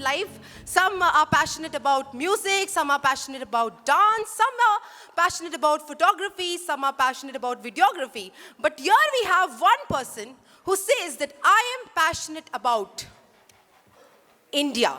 life. Some are passionate about music, some are passionate about dance, some are passionate about photography, some are passionate about videography. But here we have one person who says that I am passionate about India.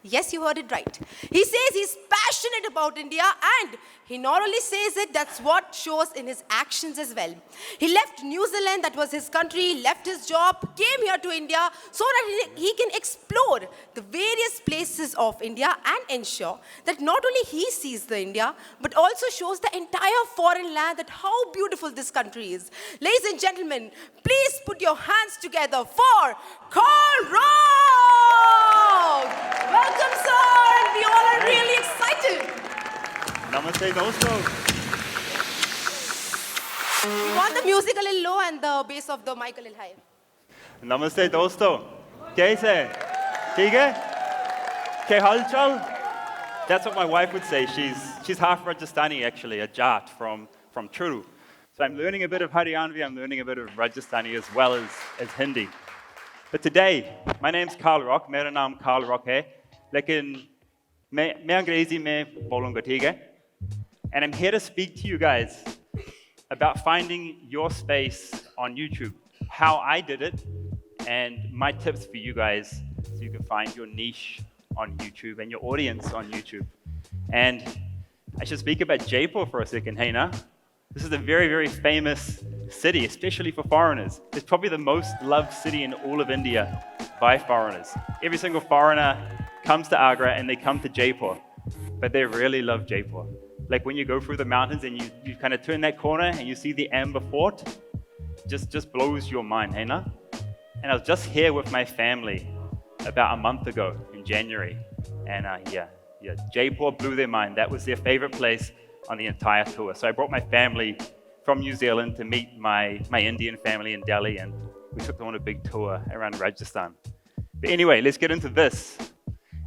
Yes, you heard it right. He says he's passionate about India, and he not only says it, that's what shows in his actions as well. He left New Zealand, that was his country, left his job, came here to India so that he can explore the various places of India and ensure that not only he sees the India, but also shows the entire foreign land that how beautiful this country is. Ladies and gentlemen, please put your hands together for Karl Rock! Welcome, sir! We all are really excited. Namaste, dosto. You want the music a little low and the bass of the mic a little high. Namaste, dosto. Kaise? ठीक है? क्या हालचाल? That's what my wife would say. She's half Rajasthani, actually, a Jat from Churu. So I'm learning a bit of Haryanvi, I'm learning a bit of Rajasthani as well as Hindi. But today, my name's Karl Rock. मेरा नाम Karl Rock है. लेकिन मैं अंग्रेजी में बोलूँगा, ठीक है? And I'm here to speak to you guys about finding your space on YouTube, how I did it, and my tips for you guys so you can find your niche on YouTube and your audience on YouTube. And I should speak about Jaipur for a second, hey na? This is a very, very famous city, especially for foreigners. It's probably the most loved city in all of India by foreigners. Every single foreigner comes to Agra and they come to Jaipur, but they really love Jaipur. Like when you go through the mountains and you kind of turn that corner and you see the Amber Fort, just blows your mind, hey na? And I was just here with my family about a month ago in January, and Jaipur blew their mind. That was their favorite place on the entire tour. So I brought my family from New Zealand to meet my Indian family in Delhi, and we took them on a big tour around Rajasthan. But anyway, let's get into this.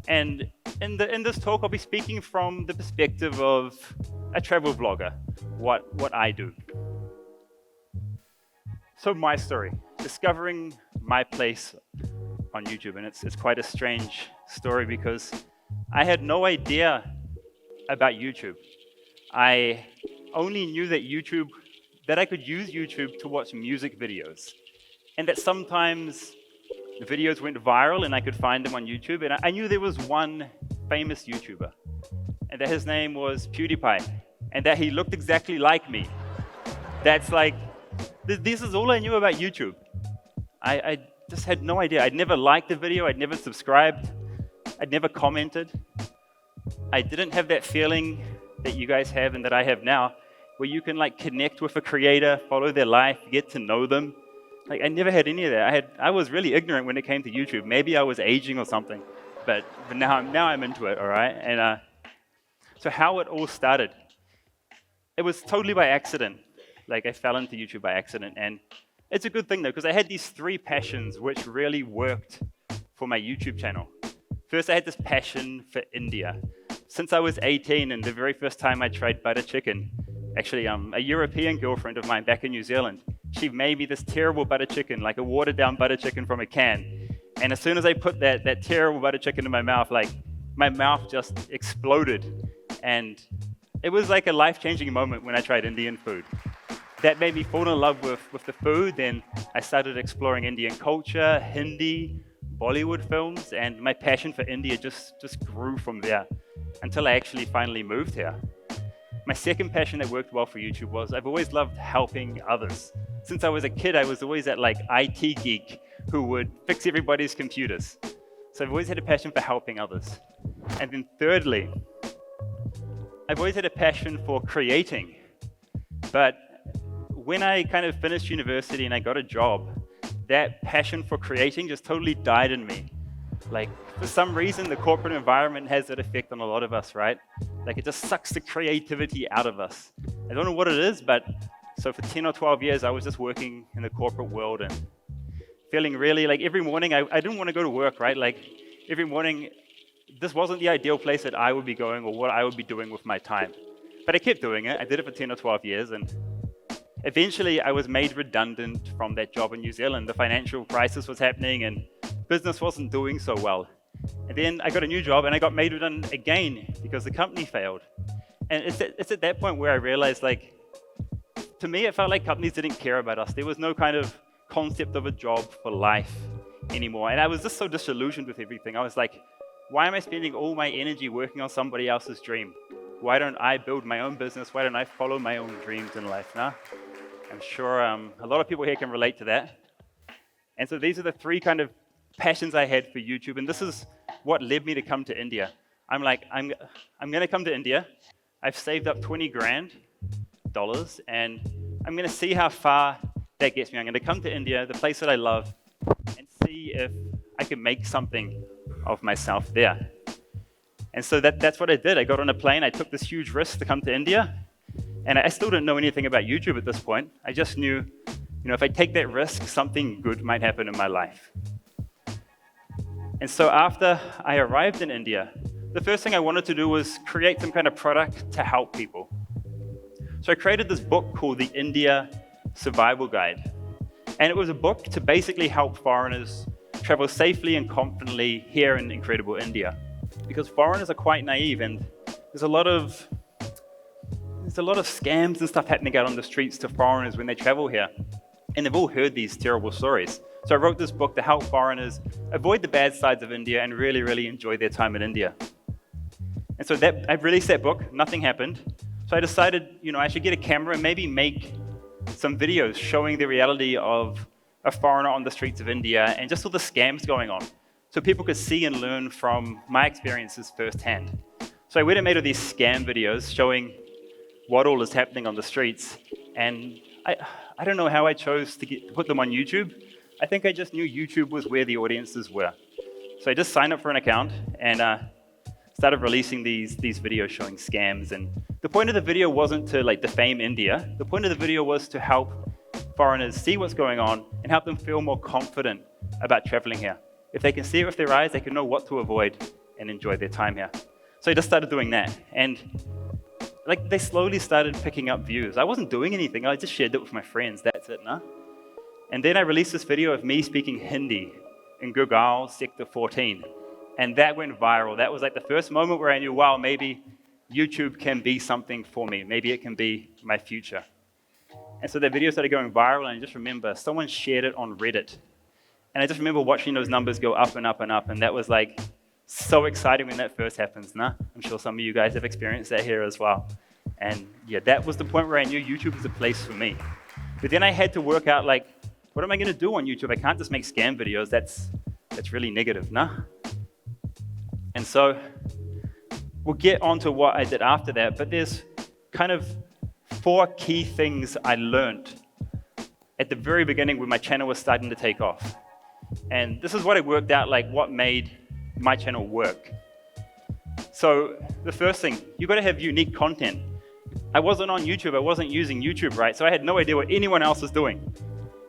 And in this talk, I'll be speaking from the perspective of a travel vlogger, what I do. So my story, discovering my place on YouTube, and it's quite a strange story because I had no idea about YouTube. I only knew that I could use YouTube to watch music videos, and that sometimes the videos went viral and I could find them on YouTube, and I knew there was one famous YouTuber, and that his name was PewDiePie, and that he looked exactly like me. That's like, this is all I knew about YouTube. I just had no idea. I'd never liked the video, I'd never subscribed, I'd never commented. I didn't have that feeling that you guys have and that I have now, where you can like connect with a creator, follow their life, get to know them. Like I never had any of that. I was really ignorant when it came to YouTube. Maybe I was aging or something, but now I'm into it, all right? And so how it all started, it was totally by accident. Like I fell into YouTube by accident, and it's a good thing though, because I had these three passions which really worked for my YouTube channel. First, I had this passion for India. Since I was 18 and the very first time I tried butter chicken, actually a European girlfriend of mine back in New Zealand, she made me this terrible butter chicken, like a watered down butter chicken from a can. And as soon as I put that terrible butter chicken in my mouth, like my mouth just exploded. And it was like a life-changing moment when I tried Indian food. That made me fall in love with the food. Then I started exploring Indian culture, Hindi, Bollywood films, and my passion for India just grew from there until I actually finally moved here. My second passion that worked well for YouTube was I've always loved helping others. Since I was a kid, I was always that like IT geek who would fix everybody's computers. So I've always had a passion for helping others. And then thirdly, I've always had a passion for creating. But when I kind of finished university and I got a job, that passion for creating just totally died in me. Like, for some reason, the corporate environment has that effect on a lot of us, right? Like, it just sucks the creativity out of us. I don't know what it is, but so for 10 or 12 years, I was just working in the corporate world and feeling really like every morning, I didn't want to go to work, right? Like, every morning, this wasn't the ideal place that I would be going or what I would be doing with my time. But I kept doing it. I did it for 10 or 12 years, and eventually, I was made redundant from that job in New Zealand. The financial crisis was happening and business wasn't doing so well. And then I got a new job and I got made redundant again because the company failed. And it's at that point where I realized, like, to me, it felt like companies didn't care about us. There was no kind of concept of a job for life anymore. And I was just so disillusioned with everything. I was like, why am I spending all my energy working on somebody else's dream? Why don't I build my own business? Why don't I follow my own dreams in life? Nah? I'm sure a lot of people here can relate to that. And so these are the three kind of passions I had for YouTube. And this is what led me to come to India. I'm like, I'm going to come to India. I've saved up $20,000, and I'm going to see how far that gets me. I'm going to come to India, the place that I love, and see if I can make something of myself there. And so that's what I did. I got on a plane. I took this huge risk to come to India. And I still didn't know anything about YouTube at this point. I just knew, if I take that risk, something good might happen in my life. And so after I arrived in India, the first thing I wanted to do was create some kind of product to help people. So I created this book called the India Survival Guide. And it was a book to basically help foreigners travel safely and confidently here in incredible India. Because foreigners are quite naive, and there's a lot of scams and stuff happening out on the streets to foreigners when they travel here. And they've all heard these terrible stories. So I wrote this book to help foreigners avoid the bad sides of India and really, really enjoy their time in India. And so I released that book, nothing happened. So I decided, I should get a camera and maybe make some videos showing the reality of a foreigner on the streets of India and just all the scams going on, so people could see and learn from my experiences firsthand. So I went and made all these scam videos showing what all is happening on the streets. And I don't know how I chose to put them on YouTube. I think I just knew YouTube was where the audiences were. So I just signed up for an account and started releasing these videos showing scams. And the point of the video wasn't to defame India. The point of the video was to help foreigners see what's going on and help them feel more confident about traveling here. If they can see it with their eyes, they can know what to avoid and enjoy their time here. So I just started doing that. And they slowly started picking up views. I wasn't doing anything. I just shared it with my friends. That's it, nah? And then I released this video of me speaking Hindi in Gurgaon, Sector 14. And that went viral. That was the first moment where I knew, wow, maybe YouTube can be something for me. Maybe it can be my future. And so that video started going viral, and I just remember someone shared it on Reddit. And I just remember watching those numbers go up and up and up, and that was so exciting when that first happens, nah? I'm sure some of you guys have experienced that here as well. And yeah, that was the point where I knew YouTube was a place for me. But then I had to work out, what am I going to do on YouTube? I can't just make scam videos. That's really negative, nah? And so we'll get on to what I did after that, but there's kind of 4 key things I learned at the very beginning when my channel was starting to take off. And this is what I worked out, what made my channel work. So the first thing, you've got to have unique content. I wasn't on YouTube. I wasn't using YouTube, right? So I had no idea what anyone else was doing.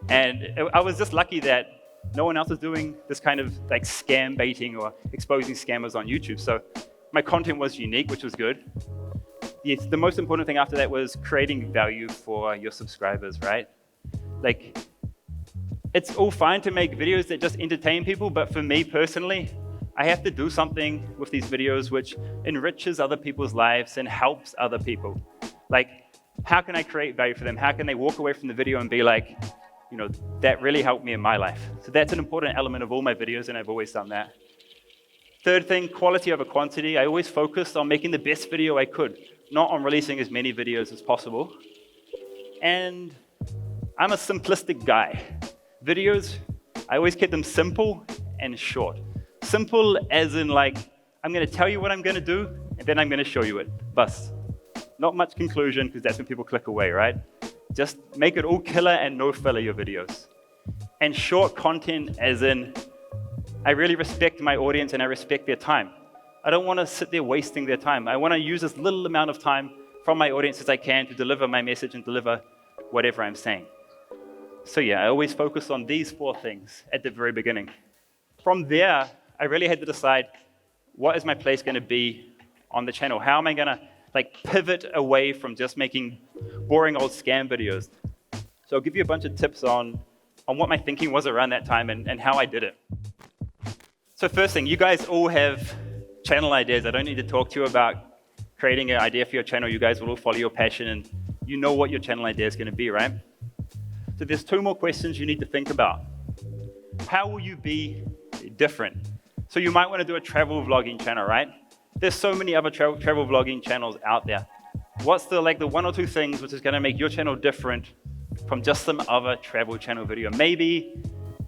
And I was just lucky that no one else was doing this kind of scam baiting or exposing scammers on YouTube. So my content was unique, which was good. Yes, the most important thing after that was creating value for your subscribers, right? It's all fine to make videos that just entertain people, but for me personally, I have to do something with these videos which enriches other people's lives and helps other people. How can I create value for them? How can they walk away from the video and be that really helped me in my life? So that's an important element of all my videos, and I've always done that. Third thing, quality over quantity. I always focused on making the best video I could, not on releasing as many videos as possible. And I'm a simplistic guy. Videos, I always kept them simple and short. Simple as in I'm going to tell you what I'm going to do, and then I'm going to show you it. Bus. Not much conclusion, because that's when people click away, right? Just make it all killer and no filler, your videos. And short content as in, I really respect my audience and I respect their time. I don't want to sit there wasting their time. I want to use as little amount of time from my audience as I can to deliver my message and deliver whatever I'm saying. So yeah, I always focus on these 4 things at the very beginning. From there, I really had to decide, what is my place going to be on the channel? How am I going to pivot away from just making boring old scam videos? So I'll give you a bunch of tips on what my thinking was around that time and how I did it. So first thing, you guys all have channel ideas. I don't need to talk to you about creating an idea for your channel. You guys will all follow your passion and you know what your channel idea is going to be, right? So there's 2 more questions you need to think about. How will you be different? So you might want to do a travel vlogging channel, right? There's so many other travel vlogging channels out there. What's the 1 or 2 things which is going to make your channel different from just some other travel channel video? Maybe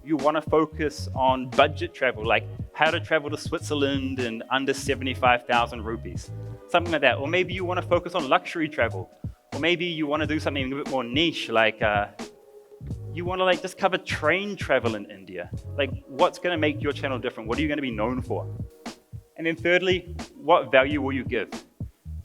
you want to focus on budget travel, like how to travel to Switzerland in under 75,000 rupees, something like that. Or maybe you want to focus on luxury travel. Or maybe you want to do something a bit more niche, like you want to just cover train travel in India. What's going to make your channel different? What are you going to be known for? And then thirdly, what value will you give?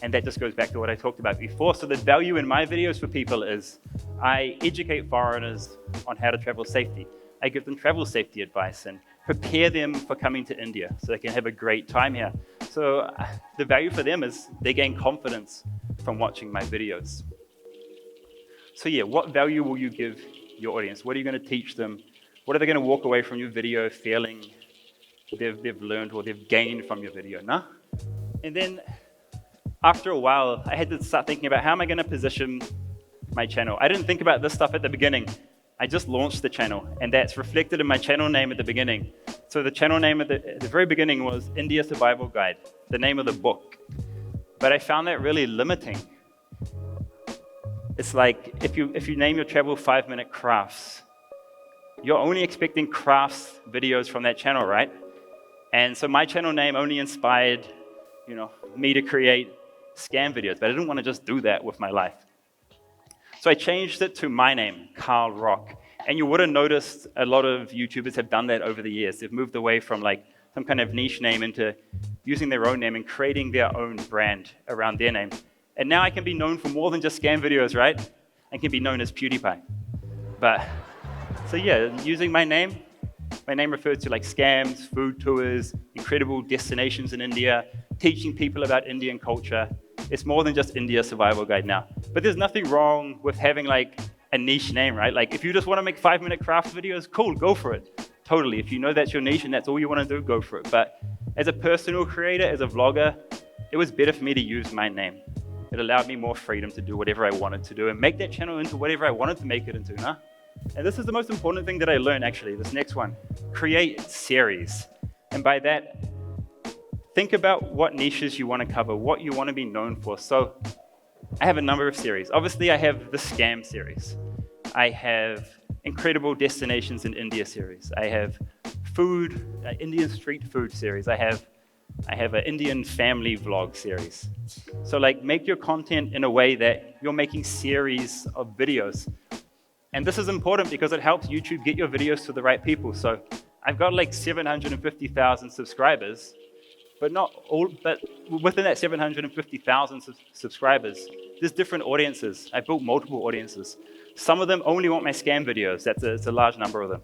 And that just goes back to what I talked about before. So the value in my videos for people is I educate foreigners on how to travel safely. I give them travel safety advice and prepare them for coming to India so they can have a great time here. So the value for them is they gain confidence from watching my videos. So yeah, what value will you give your audience? What are you going to teach them? What are they going to walk away from your video feeling they've learned or they've gained from your video? Nah? And then after a while, I had to start thinking about how am I going to position my channel. I didn't think about this stuff at the beginning. I just launched the channel, and that's reflected in my channel name at the beginning. So the channel name at the very beginning was India Survival Guide, the name of the book. But I found that really limiting. It's like if you name your travel 5-minute crafts, you're only expecting crafts videos from that channel, right? And so my channel name only inspired, me to create scam videos, but I didn't want to just do that with my life. So I changed it to my name, Karl Rock. And you would have noticed a lot of YouTubers have done that over the years. They've moved away from some kind of niche name into using their own name and creating their own brand around their name. And now I can be known for more than just scam videos, right? I can be known as PewDiePie. So yeah, using my name refers to scams, food tours, incredible destinations in India, teaching people about Indian culture. It's more than just India Survival Guide now. But there's nothing wrong with having a niche name, right? If you just want to make 5-minute craft videos, cool, go for it. Totally. If you know that's your niche and that's all you want to do, go for it. But as a personal creator, as a vlogger, it was better for me to use my name. It allowed me more freedom to do whatever I wanted to do and make that channel into whatever I wanted to make it into, nah? And this is the most important thing that I learned, actually, this next one. Create series. And by that, think about what niches you want to cover, what you want to be known for. So I have a number of series. Obviously, I have the scam series. I have incredible destinations in India series. I have food, Indian street food series. I have an Indian family vlog series. So make your content in a way that you're making series of videos. And this is important because it helps YouTube get your videos to the right people. So I've got 750,000 subscribers, but within that 750,000 subscribers, there's different audiences. I built multiple audiences. Some of them only want my scam videos. It's a large number of them.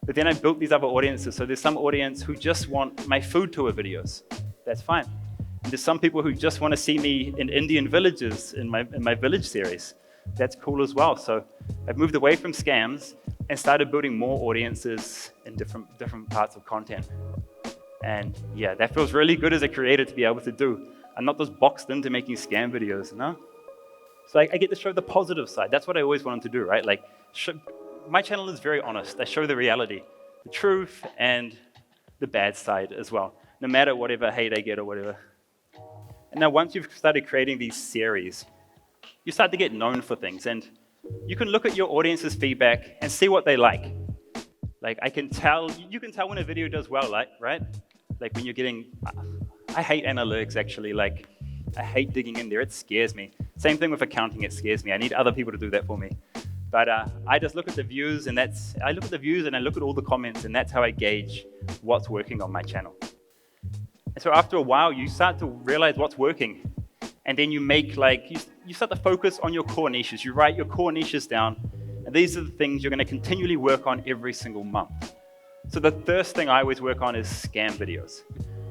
But then I built these other audiences. So there's some audience who just want my food tour videos. That's fine. And there's some people who just want to see me in Indian villages in my village series. That's cool as well. So I've moved away from scams and started building more audiences in different parts of content. And yeah, that feels really good as a creator to be able to do. I'm not just boxed into making scam videos, no? So I get to show the positive side. That's what I always wanted to do, right? My channel is very honest. I show the reality, the truth, and the bad side as well, no matter whatever hate I get or whatever. And now once you've started creating these series, you start to get known for things, and you can look at your audience's feedback and see what they like. You can tell when a video does well, right? When you're getting, I hate analytics actually, I hate digging in there, it scares me. Same thing with accounting, it scares me. I need other people to do that for me. But I just look at the views and I look at all the comments, and that's how I gauge what's working on my channel. And so after a while, you start to realize what's working. And then you make you start to focus on your core niches. You write your core niches down, and these are the things you're going to continually work on every single month. So the first thing I always work on is scam videos.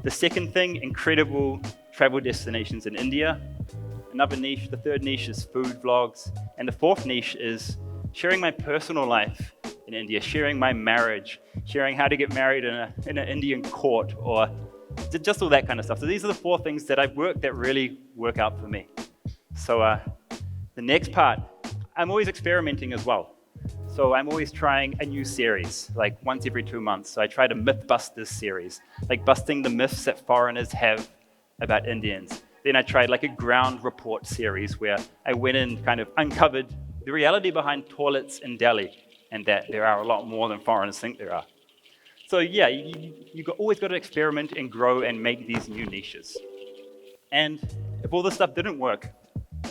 The second thing, incredible travel destinations in India. Another niche, the third niche is food vlogs. And the fourth niche is sharing my personal life in India, sharing my marriage, sharing how to get married in an Indian court, or just all that kind of stuff. So these are the 4 things that I've worked that really work out for me. So the next part, I'm always experimenting as well. So I'm always trying a new series, like once every 2 months. So I tried a Mythbusters series, like busting the myths that foreigners have about Indians. Then I tried like a ground report series where I went and kind of uncovered the reality behind toilets in Delhi, and that there are a lot more than foreigners think there are. So yeah, you always got to experiment and grow and make these new niches. And if all this stuff didn't work,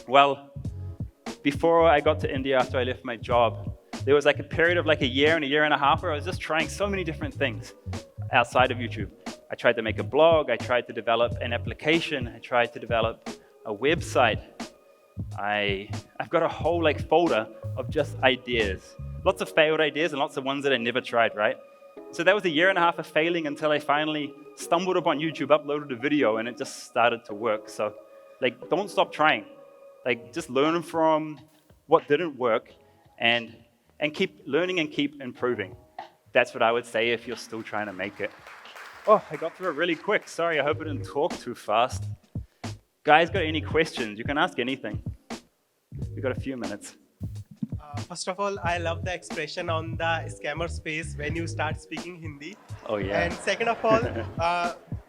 well, before I got to India after I left my job, there was like a period of like a year and a half where I was just trying so many different things outside of YouTube. I tried to make a blog, I tried to develop an application, I tried to develop a website. I've got a whole like folder of just ideas. Lots of failed ideas and lots of ones that I never tried, right? So that was a year and a half of failing until I finally stumbled upon YouTube, uploaded a video, and it just started to work. So like, don't stop trying. Like, just learn from what didn't work and keep learning and keep improving. That's what I would say if you're still trying to make it. Oh, I got through it really quick. Sorry, I hope I didn't talk too fast. Guys, got any questions? You can ask anything. We've got a few minutes. First of all, I love the expression on the scammer's face when you start speaking Hindi. Oh, yeah. And second of all,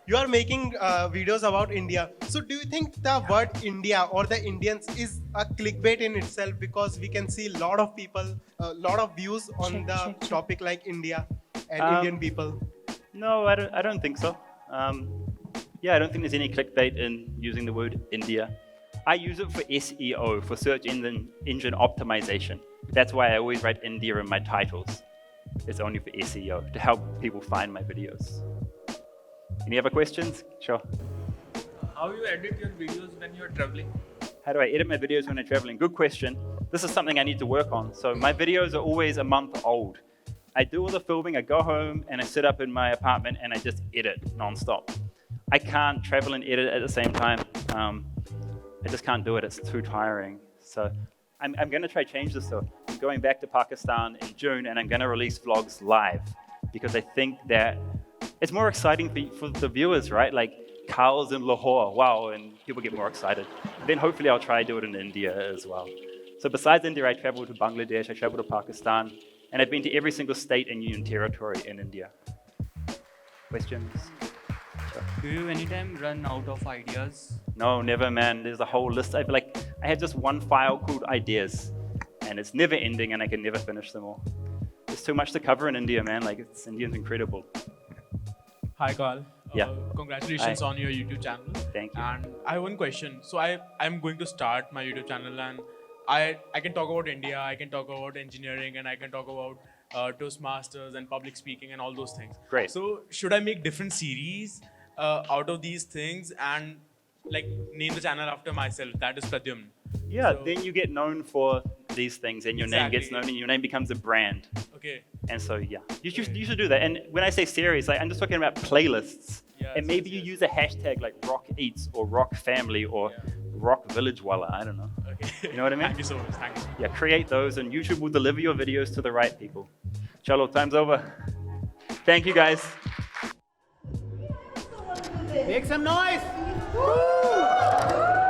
you are making videos about India. So do you think the word India or the Indians is a clickbait in itself, because we can see a lot of people, a lot of views on the topic like India and Indian people? No, I don't think so. Yeah, I don't think there's any clickbait in using the word India. I use it for SEO, for search engine optimization. That's why I always write India in my titles. It's only for SEO, to help people find my videos. Any other questions? Sure. How you edit your videos when you're traveling? How do I edit my videos when I'm traveling? Good question. This is something I need to work on. So my videos are always a month old. I do all the filming, I go home and I sit up in my apartment and I just edit nonstop. I can't travel and edit at the same time. I just can't do it, it's too tiring. So I'm gonna try change this though. I'm going back to Pakistan in June and I'm gonna release vlogs live, because I think that it's more exciting for the viewers, right? Like Karl's in Lahore, wow, and people get more excited. Then hopefully I'll try to do it in India as well. So besides India, I traveled to Bangladesh, I traveled to Pakistan, and I've been to every single state and union territory in India. Questions? Do you anytime run out of ideas? No, never, man. There's a whole list. I have just one file called ideas, and it's never ending, and I can never finish them all. There's too much to cover in India, man. Like, India's incredible. Hi, Karl. Yeah. Congratulations Hi. on your YouTube channel. Thank you. And I have one question. So I'm going to start my YouTube channel, and I can talk about India, I can talk about engineering, and I can talk about Toastmasters and public speaking and all those things. Great. So should I make different series out of these things and like name the channel after myself? That is Pradyumn. Yeah, So- then you get known for these things, and your name gets Exactly. known, and your name becomes a brand. Okay. And so, yeah, you should do that. And when I say series, like, I'm just talking about playlists. Yeah, And maybe yes, you yes. use a hashtag like Rock Eats or Rock Family or Yeah. Rock Village Walla. I don't know. Okay. You know what I mean? Thank you so much. Thank you. Yeah, create those, and YouTube will deliver your videos to the right people. Chalo, time's over. Thank you, guys. Make some noise! Woo!